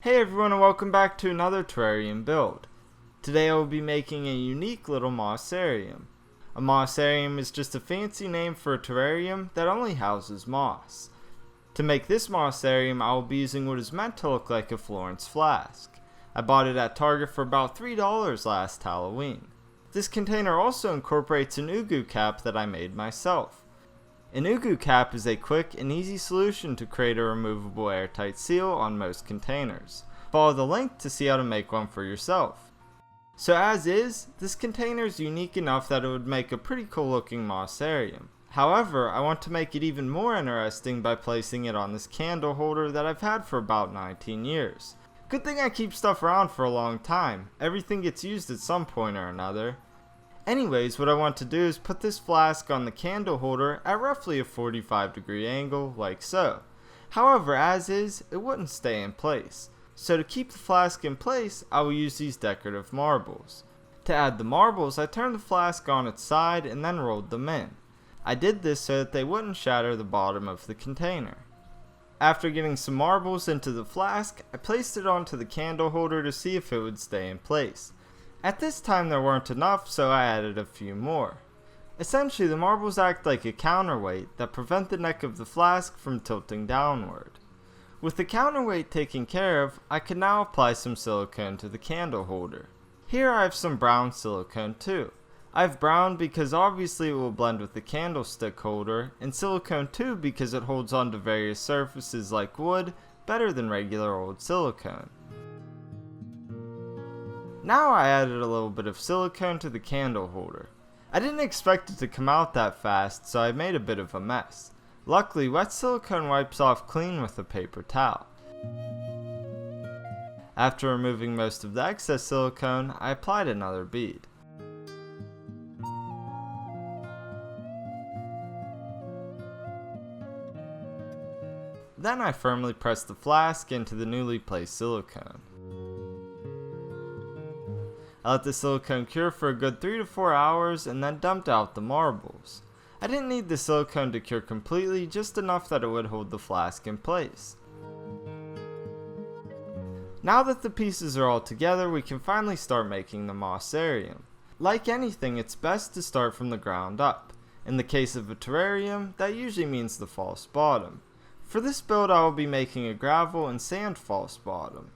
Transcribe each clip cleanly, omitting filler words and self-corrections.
Hey everyone, and welcome back to another terrarium build. Today I will be making a unique little mossarium. A mossarium is just a fancy name for a terrarium that only houses moss. To make this mossarium, I will be using what is meant to look like a Florence Flask. I bought it at Target for about $3 last Halloween. This container also incorporates an ugu cap that I made myself. An ugu cap is a quick and easy solution to create a removable airtight seal on most containers. Follow the link to see how to make one for yourself. So as is, this container is unique enough that it would make a pretty cool looking mossarium. However, I want to make it even more interesting by placing it on this candle holder that I've had for about 19 years. Good thing I keep stuff around for a long time. Everything gets used at some point or another. Anyways, what I want to do is put this flask on the candle holder at roughly a 45-degree angle, like so. However, as is, it wouldn't stay in place. So to keep the flask in place, I will use these decorative marbles. To add the marbles, I turned the flask on its side and then rolled them in. I did this so that they wouldn't shatter the bottom of the container. After getting some marbles into the flask, I placed it onto the candle holder to see if it would stay in place. At this time there weren't enough, so I added a few more. Essentially, the marbles act like a counterweight that prevent the neck of the flask from tilting downward. With the counterweight taken care of, I can now apply some silicone to the candle holder. Here I have some brown silicone too. I have brown because obviously it will blend with the candlestick holder, and silicone too because it holds onto various surfaces like wood better than regular old silicone. Now I added a little bit of silicone to the candle holder. I didn't expect it to come out that fast, so I made a bit of a mess. Luckily, wet silicone wipes off clean with a paper towel. After removing most of the excess silicone, I applied another bead. Then I firmly pressed the flask into the newly placed silicone. I let the silicone cure for a good 3 to 4 hours and then dumped out the marbles. I didn't need the silicone to cure completely, just enough that it would hold the flask in place. Now that the pieces are all together, we can finally start making the mossarium. Like anything, it's best to start from the ground up. In the case of a terrarium, that usually means the false bottom. For this build, I will be making a gravel and sand false bottom.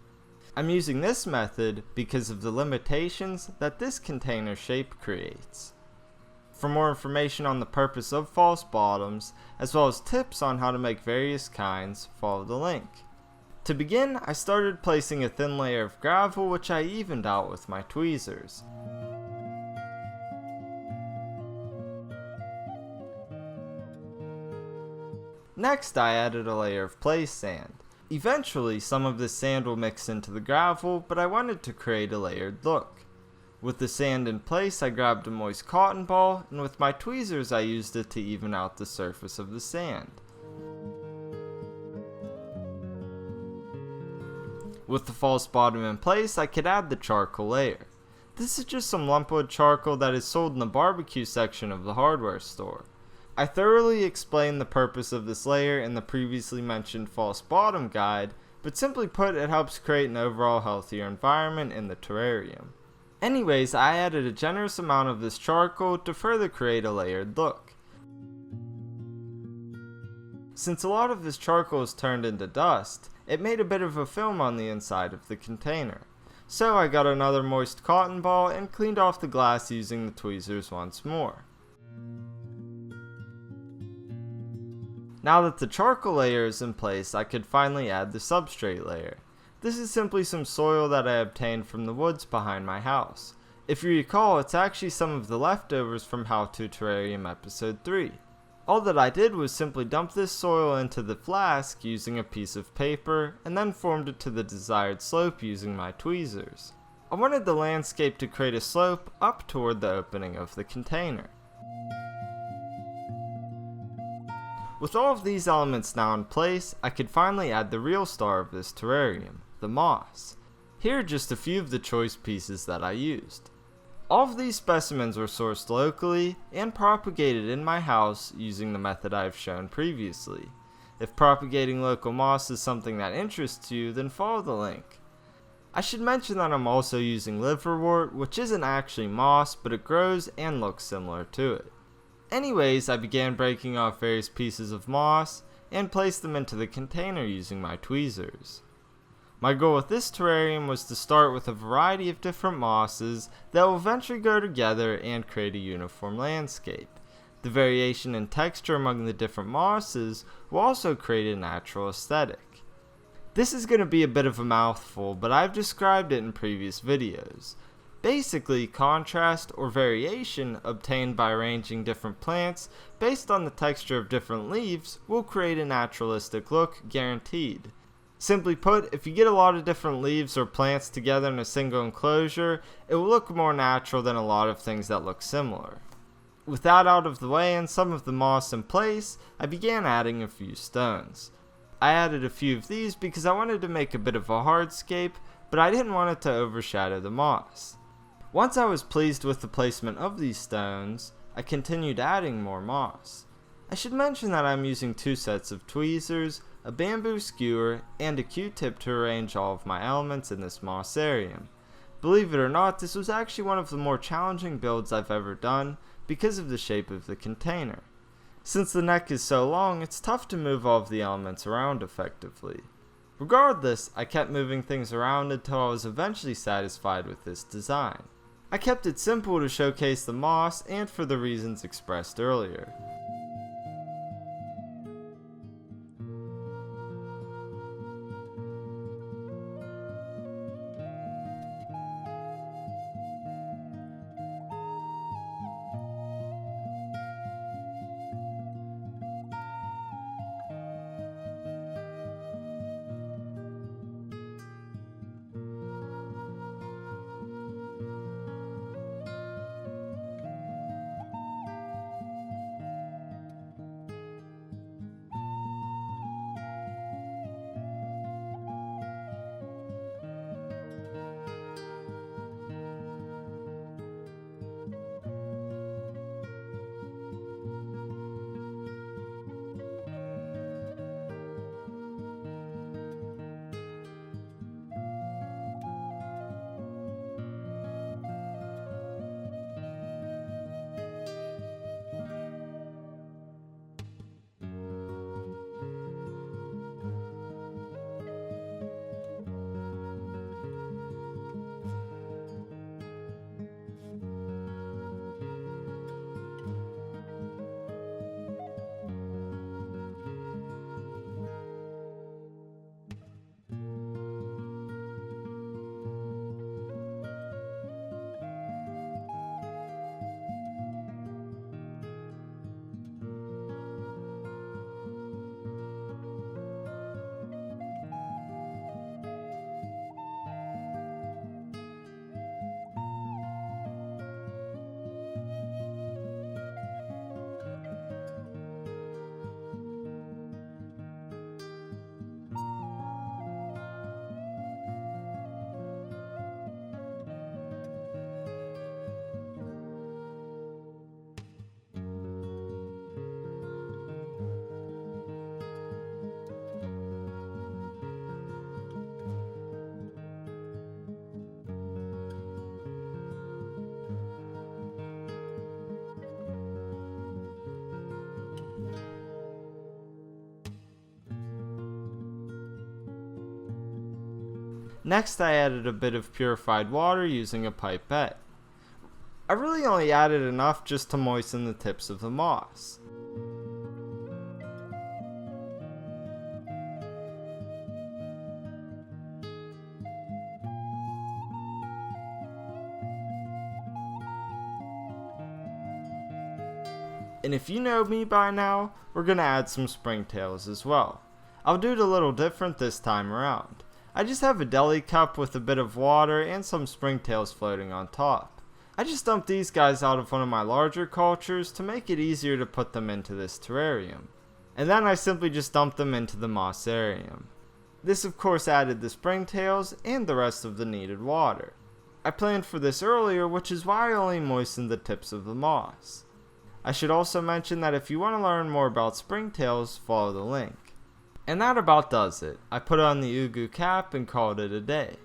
I'm using this method because of the limitations that this container shape creates. For more information on the purpose of false bottoms, as well as tips on how to make various kinds, follow the link. To begin, I started placing a thin layer of gravel which I evened out with my tweezers. Next, I added a layer of place sand. Eventually, some of this sand will mix into the gravel, but I wanted to create a layered look. With the sand in place, I grabbed a moist cotton ball, and with my tweezers I used it to even out the surface of the sand. With the false bottom in place, I could add the charcoal layer. This is just some lumpwood charcoal that is sold in the barbecue section of the hardware store. I thoroughly explained the purpose of this layer in the previously mentioned false bottom guide, but simply put, it helps create an overall healthier environment in the terrarium. Anyways, I added a generous amount of this charcoal to further create a layered look. Since a lot of this charcoal is turned into dust, it made a bit of a film on the inside of the container. So I got another moist cotton ball and cleaned off the glass using the tweezers once more. Now that the charcoal layer is in place, I could finally add the substrate layer. This is simply some soil that I obtained from the woods behind my house. If you recall, it's actually some of the leftovers from How to Terrarium episode 3. All that I did was simply dump this soil into the flask using a piece of paper, and then formed it to the desired slope using my tweezers. I wanted the landscape to create a slope up toward the opening of the container. With all of these elements now in place, I could finally add the real star of this terrarium, the moss. Here are just a few of the choice pieces that I used. All of these specimens were sourced locally and propagated in my house using the method I have shown previously. If propagating local moss is something that interests you, then follow the link. I should mention that I'm also using liverwort, which isn't actually moss, but it grows and looks similar to it. Anyways, I began breaking off various pieces of moss and placed them into the container using my tweezers. My goal with this terrarium was to start with a variety of different mosses that will eventually go together and create a uniform landscape. The variation in texture among the different mosses will also create a natural aesthetic. This is going to be a bit of a mouthful, but I've described it in previous videos. Basically, contrast or variation obtained by arranging different plants based on the texture of different leaves will create a naturalistic look, guaranteed. Simply put, if you get a lot of different leaves or plants together in a single enclosure, it will look more natural than a lot of things that look similar. With that out of the way and some of the moss in place, I began adding a few stones. I added a few of these because I wanted to make a bit of a hardscape, but I didn't want it to overshadow the moss. Once I was pleased with the placement of these stones, I continued adding more moss. I should mention that I'm using 2 sets of tweezers, a bamboo skewer, and a Q-tip to arrange all of my elements in this Mossarium. Believe it or not, this was actually one of the more challenging builds I've ever done because of the shape of the container. Since the neck is so long, it's tough to move all of the elements around effectively. Regardless, I kept moving things around until I was eventually satisfied with this design. I kept it simple to showcase the moss and for the reasons expressed earlier. Next, I added a bit of purified water using a pipette. I really only added enough just to moisten the tips of the moss. And if you know me by now, we're gonna add some springtails as well. I'll do it a little different this time around. I just have a deli cup with a bit of water and some springtails floating on top. I just dumped these guys out of one of my larger cultures to make it easier to put them into this terrarium. And then I simply just dumped them into the Mossarium. This of course added the springtails and the rest of the needed water. I planned for this earlier, which is why I only moistened the tips of the moss. I should also mention that if you want to learn more about springtails, follow the link. And that about does it. I put on the Ugu cap and called it a day.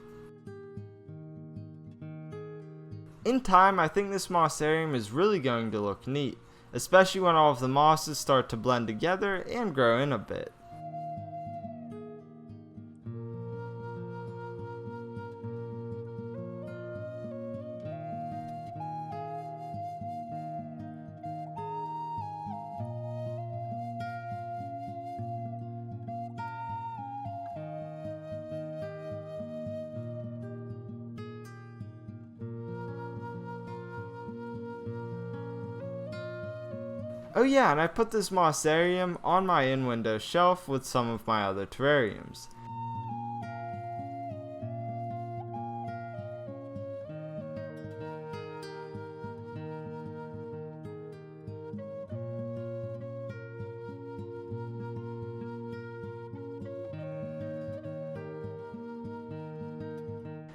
In time, I think this Mossarium is really going to look neat, especially when all of the mosses start to blend together and grow in a bit. Oh yeah, and I put this Mossarium on my in-window shelf with some of my other terrariums.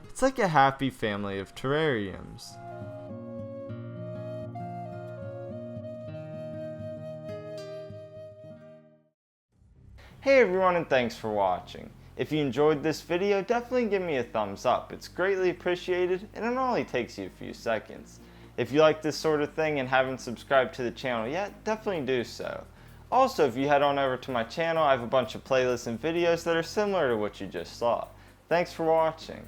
It's like a happy family of terrariums. Hey everyone, and thanks for watching. If you enjoyed this video, definitely give me a thumbs up. It's greatly appreciated and it only takes you a few seconds. If you like this sort of thing and haven't subscribed to the channel yet, definitely do so. Also, if you head on over to my channel, I have a bunch of playlists and videos that are similar to what you just saw. Thanks for watching.